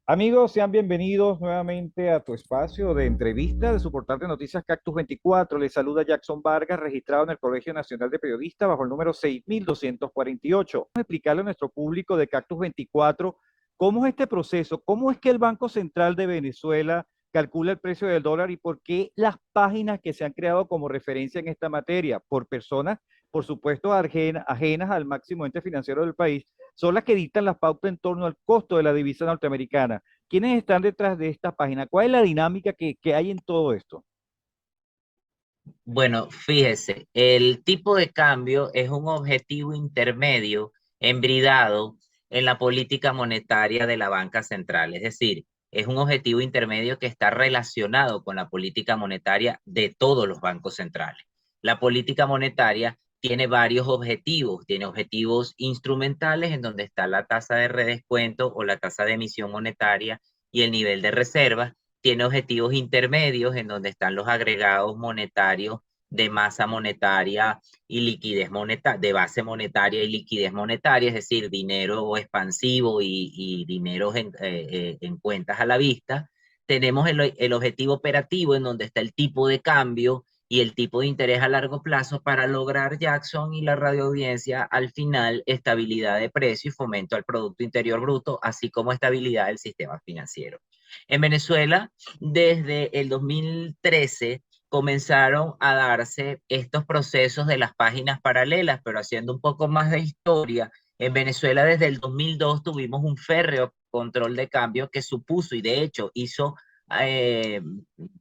Amigos, sean bienvenidos nuevamente a tu espacio de entrevista de su portal de noticias Cactus 24. Les saluda Jackson Vargas, registrado en el Colegio Nacional de Periodistas bajo el número 6248. Vamos a explicarle a nuestro público de Cactus 24 cómo es este proceso, cómo es que el Banco Central de Venezuela calcula el precio del dólar y por qué las páginas que se han creado como referencia en esta materia por personas, por supuesto, ajenas al máximo ente financiero del país, son las que dictan las pautas en torno al costo de la divisa norteamericana. ¿Quiénes están detrás de esta página? ¿Cuál es la dinámica que hay en todo esto? Bueno, fíjese, el tipo de cambio es un objetivo intermedio embridado en la política monetaria de la banca central, es decir, es un objetivo intermedio que está relacionado con la política monetaria de todos los bancos centrales. La política monetaria tiene varios objetivos, tiene objetivos instrumentales en donde está la tasa de redescuento o la tasa de emisión monetaria y el nivel de reservas, tiene objetivos intermedios en donde están los agregados monetarios de masa monetaria y liquidez monetaria, de base monetaria y liquidez monetaria, es decir, dinero expansivo y dinero en cuentas a la vista. Tenemos el objetivo operativo en donde está el tipo de cambio y el tipo de interés a largo plazo para lograr, Jackson y la radioaudiencia, al final estabilidad de precio y fomento al Producto Interior Bruto, así como estabilidad del sistema financiero. En Venezuela, desde el 2013 comenzaron a darse estos procesos de las páginas paralelas, pero haciendo un poco más de historia. En Venezuela desde el 2002 tuvimos un férreo control de cambio que supuso y de hecho hizo eh,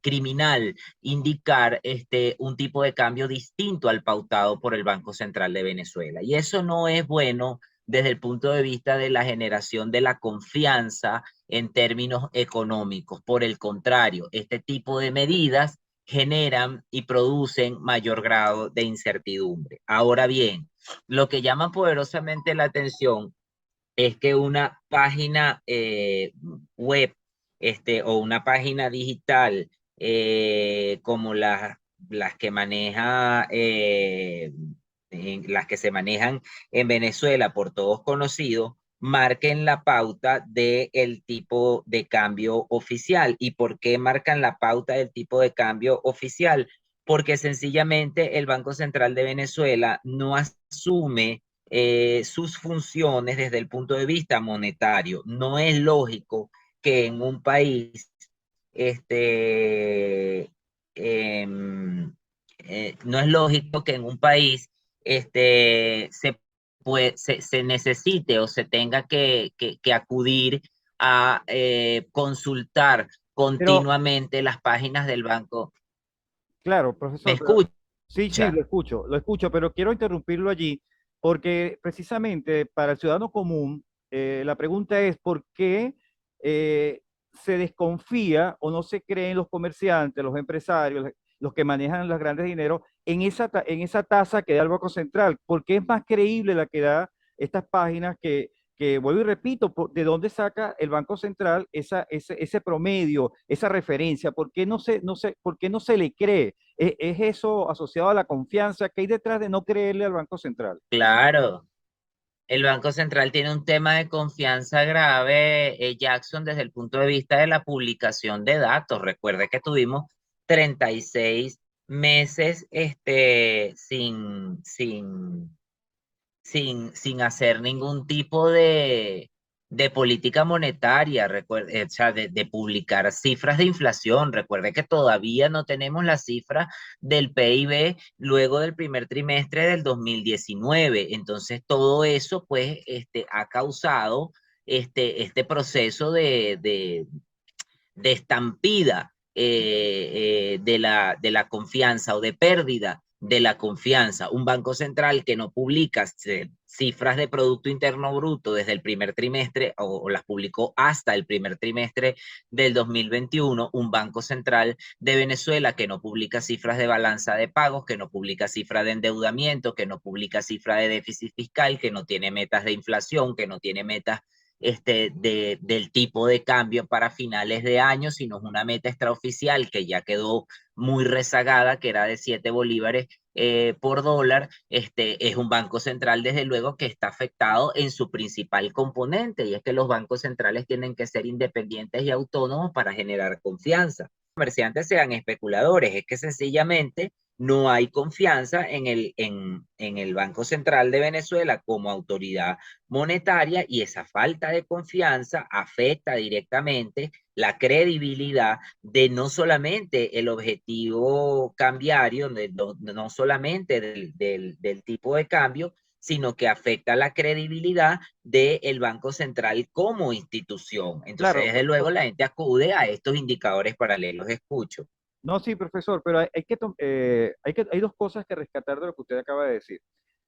criminal indicar un tipo de cambio distinto al pautado por el Banco Central de Venezuela. Y eso no es bueno desde el punto de vista de la generación de la confianza en términos económicos. Por el contrario, este tipo de medidas generan y producen mayor grado de incertidumbre. Ahora bien, lo que llama poderosamente la atención es que una página web o una página digital como las que maneja, las que se manejan en Venezuela por todos conocidos, marquen la pauta del tipo de cambio oficial. ¿Y por qué marcan la pauta del tipo de cambio oficial? Porque sencillamente el Banco Central de Venezuela no asume sus funciones desde el punto de vista monetario. No es lógico que en un país, este, em, no es lógico que en un país se necesite o se tenga que acudir a consultar Pero, continuamente las páginas del banco. claro, ¿Me profesor, sí, sí, escucha? lo escucho, pero quiero interrumpirlo allí porque precisamente para el ciudadano común, la pregunta es por qué se desconfía o no se creen los comerciantes, los empresarios, los que manejan los grandes dineros en esa tasa que da el Banco Central. ¿Por qué es más creíble la que da estas páginas que vuelvo y repito, ¿de dónde saca el Banco Central ese promedio, esa referencia? ¿Por qué por qué no se le cree? ¿Es eso asociado a la confianza que hay detrás de no creerle al Banco Central? Claro. El Banco Central tiene un tema de confianza grave, Jackson, desde el punto de vista de la publicación de datos. Recuerde que tuvimos 36 meses sin hacer ningún tipo de política monetaria, o sea, de publicar cifras de inflación. Recuerde que todavía no tenemos la cifra del PIB luego del primer trimestre del 2019. Entonces, todo eso, pues, ha causado este proceso de estampida de la confianza o de pérdida de la confianza. Un banco central que no publica cifras de Producto Interno Bruto desde el primer trimestre o las publicó hasta el primer trimestre del 2021, un banco central de Venezuela que no publica cifras de balanza de pagos, que no publica cifras de endeudamiento, que no publica cifras de déficit fiscal, que no tiene metas de inflación, que no tiene metas del tipo de cambio para finales de año, sino es una meta extraoficial que ya quedó muy rezagada, que era de 7 bolívares por dólar. Es un banco central, desde luego, que está afectado en su principal componente, y es que los bancos centrales tienen que ser independientes y autónomos para generar confianza. Los comerciantes sean especuladores, es que sencillamente no hay confianza en el Banco Central de Venezuela como autoridad monetaria, y esa falta de confianza afecta directamente la credibilidad de no solamente el objetivo cambiario, no solamente del tipo de cambio, sino que afecta la credibilidad del Banco Central como institución. Entonces, Claro, desde luego, la gente acude a estos indicadores paralelos. Escucho. no, sí, profesor, pero hay dos cosas que rescatar de lo que usted acaba de decir.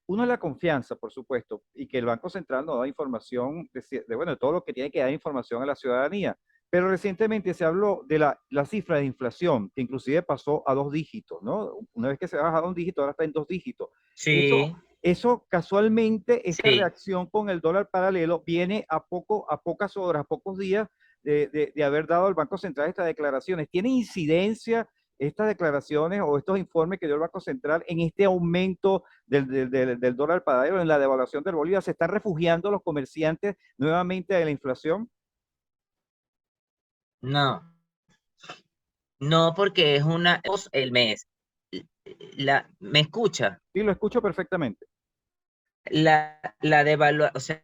Uno es la confianza, por supuesto, y que el Banco Central nos da información bueno, de todo lo que tiene que dar información a la ciudadanía. Pero recientemente se habló de la cifra de inflación, que inclusive pasó a 2 dígitos, ¿no? Una vez que se baja a un dígito, ahora está en 2 dígitos. Eso, Sí, eso casualmente, esta sí. reacción con el dólar paralelo viene a pocas horas, a pocos días de haber dado al Banco Central estas declaraciones. ¿Tiene incidencia estas declaraciones o estos informes que dio el Banco Central en este aumento del dólar paralelo, en la devaluación del bolívar? ¿Se están refugiando los comerciantes nuevamente de la inflación? No, no, porque es el mes. ¿Me escucha? Sí, lo escucho perfectamente. La devaluación, o sea,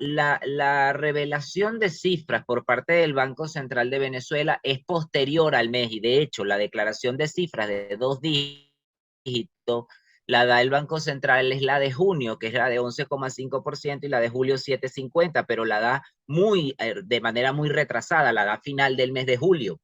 la revelación de cifras por parte del Banco Central de Venezuela es posterior al mes, y de hecho la declaración de cifras de 2 dígitos la da el Banco Central, es la de junio, que es la de 11,5%, y la de julio 7,50, pero la da de manera muy retrasada, la da a final del mes de julio.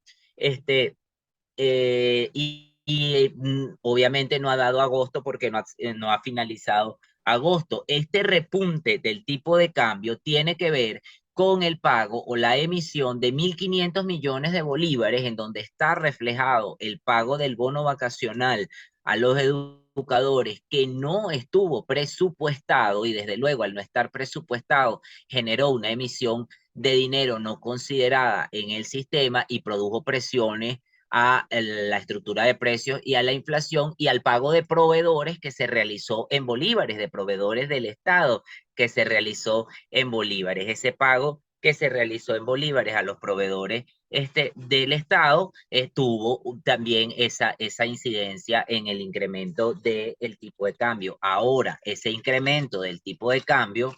Obviamente no ha dado agosto, porque no ha finalizado agosto. Este repunte del tipo de cambio tiene que ver con el pago o la emisión de 1.500 millones de bolívares, en donde está reflejado el pago del bono vacacional a los educadores, que no estuvo presupuestado, y desde luego, al no estar presupuestado, generó una emisión de dinero no considerada en el sistema y produjo presiones a la estructura de precios y a la inflación, y al pago de proveedores que se realizó en bolívares, de proveedores del Estado que se realizó en bolívares. Ese pago que se realizó en bolívares a los proveedores del Estado tuvo también esa incidencia en el incremento del tipo de cambio. Ahora, ese incremento del tipo de cambio,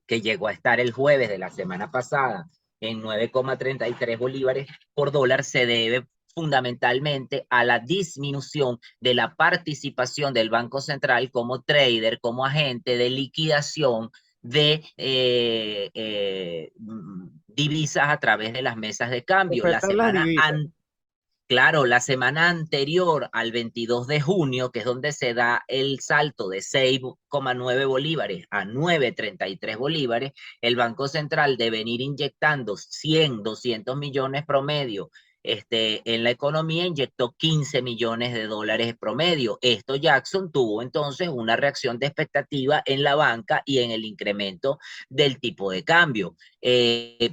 que llegó a estar el jueves de la semana pasada en 9,33 bolívares por dólar, se debe fundamentalmente a la disminución de la participación del Banco Central como trader, como agente de liquidación de divisas a través de las mesas de cambio. Ofertar las divisas. Claro, la semana anterior al 22 de junio, que es donde se da el salto de 6,9 bolívares a 9,33 bolívares, el Banco Central debe venir inyectando 100, 200 millones promedio en la economía, inyectó 15 millones de dólares promedio. Esto, Jackson, tuvo entonces una reacción de expectativa en la banca y en el incremento del tipo de cambio.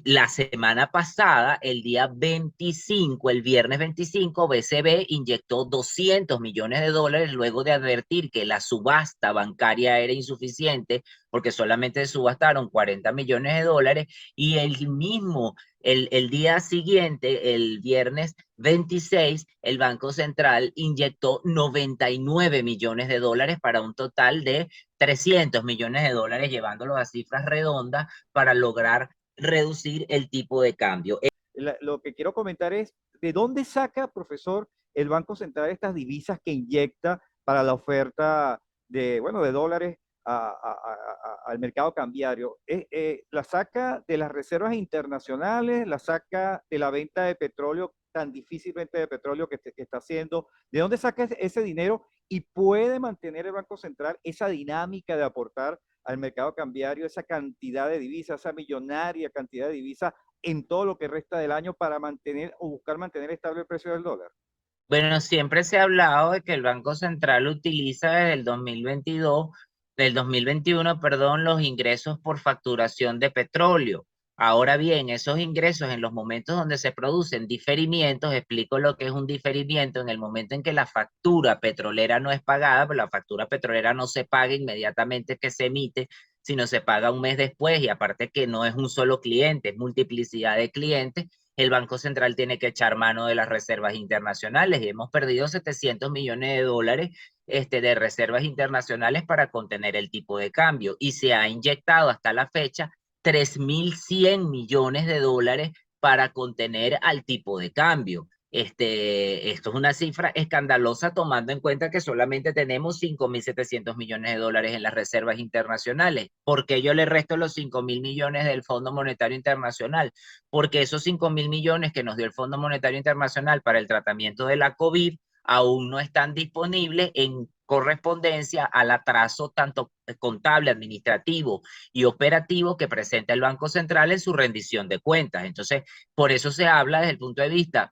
La semana pasada, el día 25, el viernes 25, BCB inyectó 200 millones de dólares, luego de advertir que la subasta bancaria era insuficiente, porque solamente se subastaron 40 millones de dólares, y el día siguiente, el viernes 26, el Banco Central inyectó 99 millones de dólares, para un total de 300 millones de dólares, llevándolo a cifras redondas para lograr reducir el tipo de cambio. Lo que quiero comentar es, ¿de dónde saca, profesor, el Banco Central estas divisas que inyecta para la oferta bueno, de dólares al mercado cambiario? ¿La saca de las reservas internacionales? ¿La saca de la venta de petróleo, tan difícilmente de petróleo que está haciendo? ¿De dónde saca ese dinero? ¿Y puede mantener el Banco Central esa dinámica de aportar al mercado cambiario esa cantidad de divisas, esa millonaria cantidad de divisas en todo lo que resta del año para mantener o buscar mantener estable el precio del dólar? Bueno, siempre se ha hablado de que el Banco Central utiliza desde el 2022 del 2021, perdón, los ingresos por facturación de petróleo. Ahora bien, esos ingresos en los momentos donde se producen diferimientos, explico lo que es un diferimiento, en el momento en que la factura petrolera no es pagada, pero la factura petrolera no se paga inmediatamente que se emite, sino se paga un mes después, y aparte que no es un solo cliente, es multiplicidad de clientes. El Banco Central tiene que echar mano de las reservas internacionales y hemos perdido 700 millones de dólares de reservas internacionales para contener el tipo de cambio, y se ha inyectado hasta la fecha 3.100 millones de dólares para contener al tipo de cambio. Esto es una cifra escandalosa tomando en cuenta que solamente tenemos 5.700 millones de dólares en las reservas internacionales. ¿Por qué yo le resto los 5.000 millones del Fondo Monetario Internacional? Porque esos 5.000 millones que nos dio el Fondo Monetario Internacional para el tratamiento de la COVID aún no están disponibles en correspondencia al atraso tanto contable, administrativo y operativo que presenta el Banco Central en su rendición de cuentas. Entonces, por eso se habla desde el punto de vista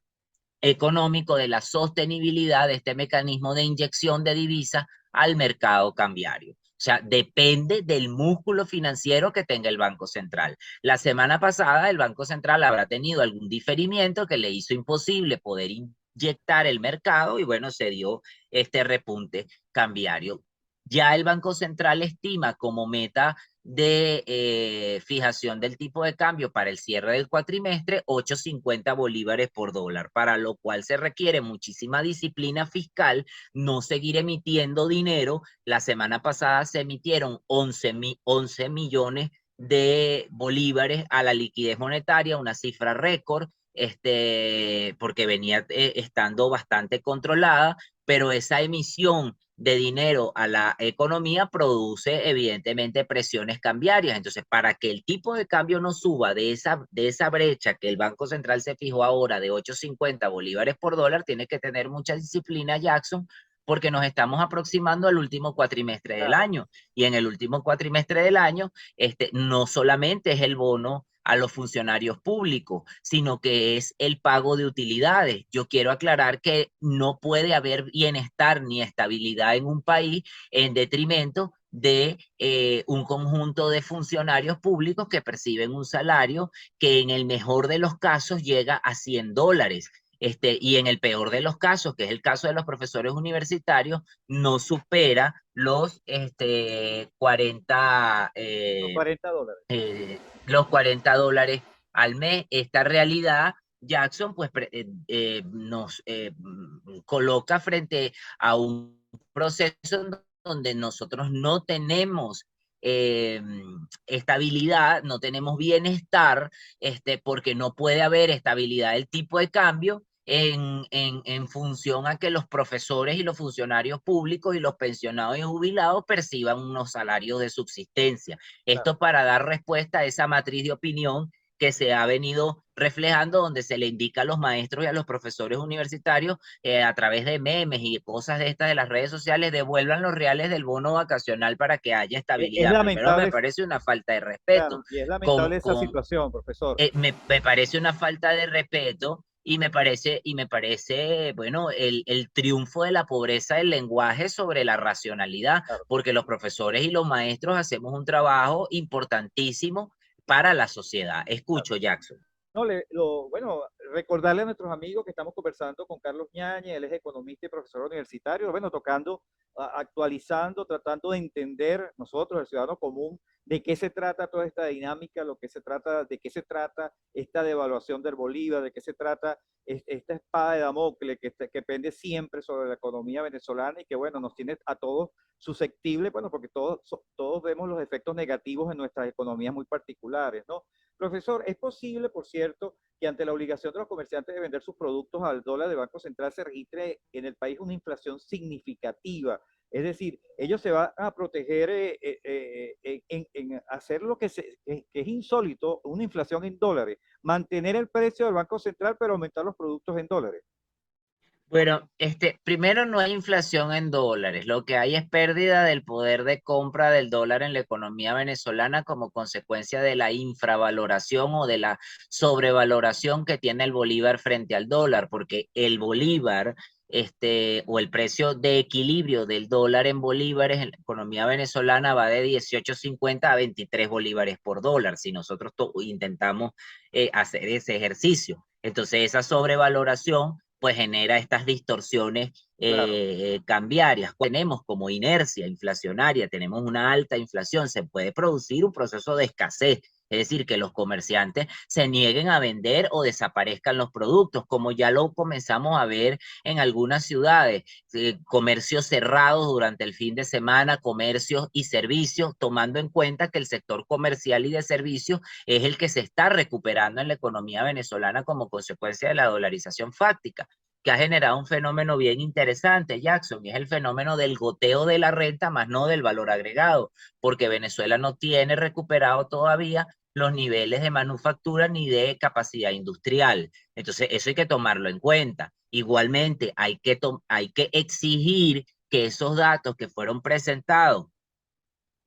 económico de la sostenibilidad de este mecanismo de inyección de divisas al mercado cambiario. O sea, depende del músculo financiero que tenga el Banco Central. La semana pasada el Banco Central habrá tenido algún diferimiento que le hizo imposible poder inyectar el mercado, y bueno, se dio este repunte cambiario. Ya el Banco Central estima como meta de fijación del tipo de cambio para el cierre del cuatrimestre 8.50 bolívares por dólar, para lo cual se requiere muchísima disciplina fiscal, no seguir emitiendo dinero. La semana pasada se emitieron 11 millones de bolívares a la liquidez monetaria, una cifra récord, porque venía estando bastante controlada, pero esa emisión de dinero a la economía produce evidentemente presiones cambiarias. Entonces, para que el tipo de cambio no suba de esa brecha que el Banco Central se fijó ahora de 8.50 bolívares por dólar, tiene que tener mucha disciplina, Jackson, porque nos estamos aproximando al último cuatrimestre del Claro. año. Y en el último cuatrimestre del año, no solamente es el bono a los funcionarios públicos, sino que es el pago de utilidades. Yo quiero aclarar que no puede haber bienestar ni estabilidad en un país en detrimento de un conjunto de funcionarios públicos que perciben un salario que en el mejor de los casos llega a $100. Y en el peor de los casos, que es el caso de los profesores universitarios, no supera los 40, Los $40. los $40 al mes. Esta realidad, Jackson, pues nos coloca frente a un proceso en donde nosotros no tenemos eh, estabilidad, no tenemos bienestar, porque no puede haber estabilidad del tipo de cambio en función a que los profesores y los funcionarios públicos y los pensionados y jubilados perciban unos salarios de subsistencia. Claro. Esto para dar respuesta a esa matriz de opinión que se ha venido reflejando, donde se le indica a los maestros y a los profesores universitarios a través de memes y cosas de estas de las redes sociales, devuelvan los reales del bono vacacional para que haya Es estabilidad. Primero, me lamentable, parece una falta de respeto. claro, y es lamentable Con, esa con, situación, profesor. me parece una falta de respeto, y me parece, bueno, el triunfo de la pobreza del lenguaje sobre la racionalidad, Claro. porque los profesores y los maestros hacemos un trabajo importantísimo para la sociedad. Claro. Escucho, Jackson. No, bueno, recordarle a nuestros amigos que estamos conversando con Carlos Ñañez, él es economista y profesor universitario, bueno, tocando, actualizando, tratando de entender nosotros, el ciudadano común, de qué se trata toda esta dinámica, lo que se trata, de qué se trata esta devaluación del Bolívar, de qué se trata esta espada de Damocles que pende siempre sobre la economía venezolana y que, bueno, nos tiene a todos susceptibles, bueno, porque todos vemos los efectos negativos en nuestras economías muy particulares, ¿no? Profesor, ¿es posible, por cierto, que ante la obligación de los comerciantes de vender sus productos al dólar del Banco Central se registre en el país una inflación significativa? Es decir, ellos se van a proteger en hacer lo que es insólito, una inflación en dólares, mantener el precio del Banco Central, pero aumentar los productos en dólares. Bueno, primero no hay inflación en dólares, lo que hay es pérdida del poder de compra del dólar en la economía venezolana como consecuencia de la infravaloración o de la sobrevaloración que tiene el bolívar frente al dólar, porque el bolívar o el precio de equilibrio del dólar en bolívares en la economía venezolana va de 18.50 a 23 bolívares por dólar, si nosotros intentamos hacer ese ejercicio. Entonces esa sobrevaloración pues genera estas distorsiones Claro. cambiarias. Tenemos como inercia inflacionaria, tenemos una alta inflación, se puede producir un proceso de escasez, es decir, que los comerciantes se nieguen a vender o desaparezcan los productos, como ya lo comenzamos a ver en algunas ciudades, comercios cerrados durante el fin de semana, comercios y servicios, tomando en cuenta que el sector comercial y de servicios es el que se está recuperando en la economía venezolana como consecuencia de la dolarización fáctica, que ha generado un fenómeno bien interesante, Jackson, y es el fenómeno del goteo de la renta, más no del valor agregado, porque Venezuela no tiene recuperado todavía los niveles de manufactura ni de capacidad industrial. Entonces, eso hay que tomarlo en cuenta. Igualmente, hay que exigir que esos datos que fueron presentados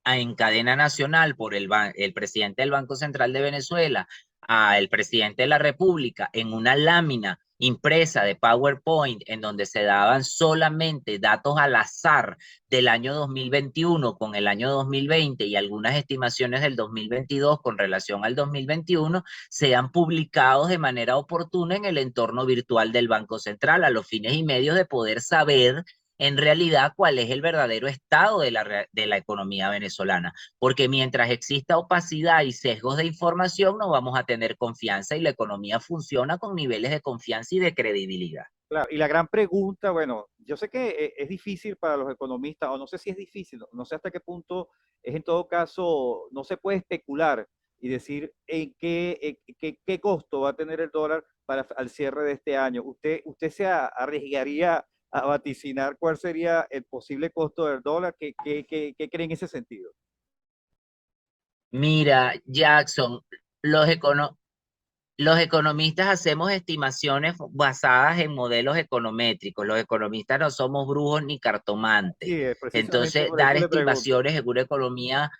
en cadena nacional por el presidente del Banco Central de Venezuela, al presidente de la República, en una lámina impresa de PowerPoint en donde se daban solamente datos al azar del año 2021 con el año 2020 y algunas estimaciones del 2022 con relación al 2021, sean publicados de manera oportuna en el entorno virtual del Banco Central a los fines y medios de poder saber en realidad cuál es el verdadero estado de la economía venezolana, porque mientras exista opacidad y sesgos de información, no vamos a tener confianza y la economía funciona con niveles de confianza y de credibilidad. Claro, y la gran pregunta, bueno, yo sé que es difícil para los economistas, o no sé si es difícil, no sé hasta qué punto es en todo caso, no se puede especular y decir qué costo va a tener el dólar al cierre de este año. ¿Usted se arriesgaría a vaticinar cuál sería el posible costo del dólar? ¿Qué cree en ese sentido? Mira, Jackson, los, econo los economistas hacemos estimaciones basadas en modelos econométricos. Los economistas no somos brujos ni cartomantes. Sí, precisamente Entonces, por dar eso le pregunto. estimaciones en una economía,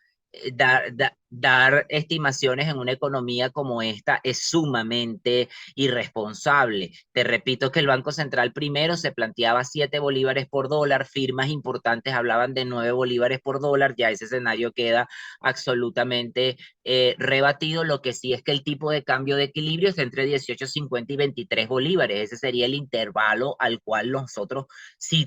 dar estimaciones en una economía como esta es sumamente irresponsable. Te repito que el Banco Central primero se planteaba 7 bolívares por dólar, firmas importantes hablaban de 9 bolívares por dólar, ya ese escenario queda absolutamente rebatido. Lo que sí es que el tipo de cambio de equilibrio está entre 18.50 y 23 bolívares. Ese sería el intervalo al cual nosotros, si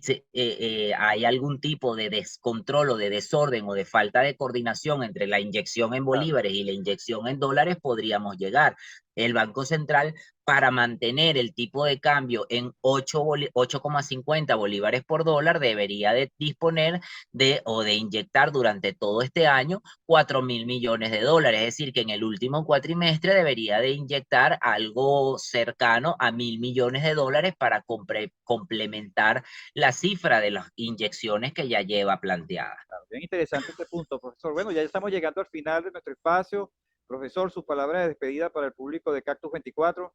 hay algún tipo de descontrol o de desorden o de falta de coordinación entre la inyección en Claro. bolívares y la inyección en dólares, podríamos llegar. El Banco Central, para mantener el tipo de cambio en 8,50 bolívares por dólar, debería de disponer de inyectar durante todo este año 4.000 millones de dólares, es decir, que en el último cuatrimestre debería de inyectar algo cercano a 1.000 millones de dólares para complementar la cifra de las inyecciones que ya lleva planteada. Bien interesante este punto, profesor. Bueno, ya estamos llegando al final de nuestro espacio. Profesor, sus palabras de despedida para el público de Cactus 24.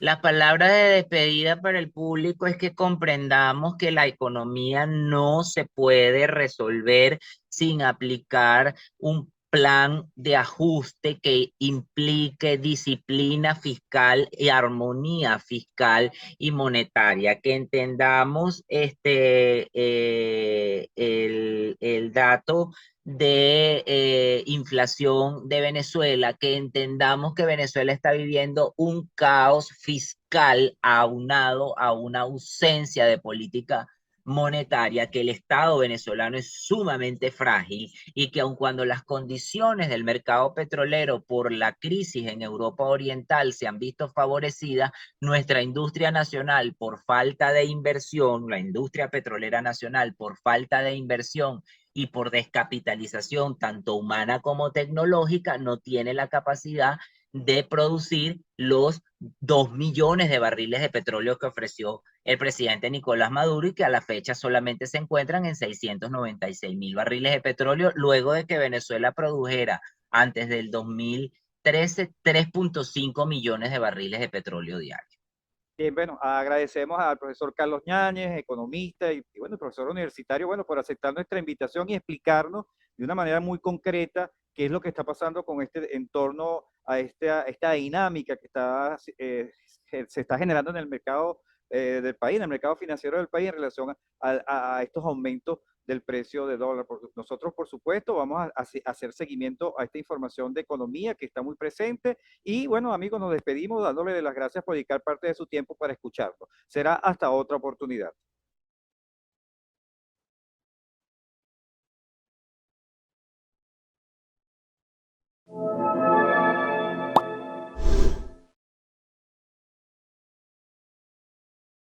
La palabra de despedida para el público es que comprendamos que la economía no se puede resolver sin aplicar un plan de ajuste que implique disciplina fiscal y armonía fiscal y monetaria. Que entendamos el dato de inflación de Venezuela, que entendamos que Venezuela está viviendo un caos fiscal aunado a una ausencia de política monetaria, que el Estado venezolano es sumamente frágil y que aun cuando las condiciones del mercado petrolero por la crisis en Europa Oriental se han visto favorecidas, nuestra industria nacional por falta de inversión, la industria petrolera nacional por falta de inversión y por descapitalización tanto humana como tecnológica, no tiene la capacidad de producir los 2 millones de barriles de petróleo que ofreció el presidente Nicolás Maduro y que a la fecha solamente se encuentran en 696.000 barriles de petróleo, luego de que Venezuela produjera antes del 2013 3.5 millones de barriles de petróleo diario. Bueno, agradecemos al profesor Carlos Ñáñez, economista y bueno, profesor universitario, bueno, por aceptar nuestra invitación y explicarnos de una manera muy concreta qué es lo que está pasando con este en torno a esta dinámica que se está generando en el mercado del país, en el mercado financiero del país en relación a estos aumentos del precio de dólar. Porque nosotros, por supuesto, vamos a hacer seguimiento a esta información de economía que está muy presente. Y bueno, amigos, nos despedimos dándole las gracias por dedicar parte de su tiempo para escucharlo. Será hasta otra oportunidad.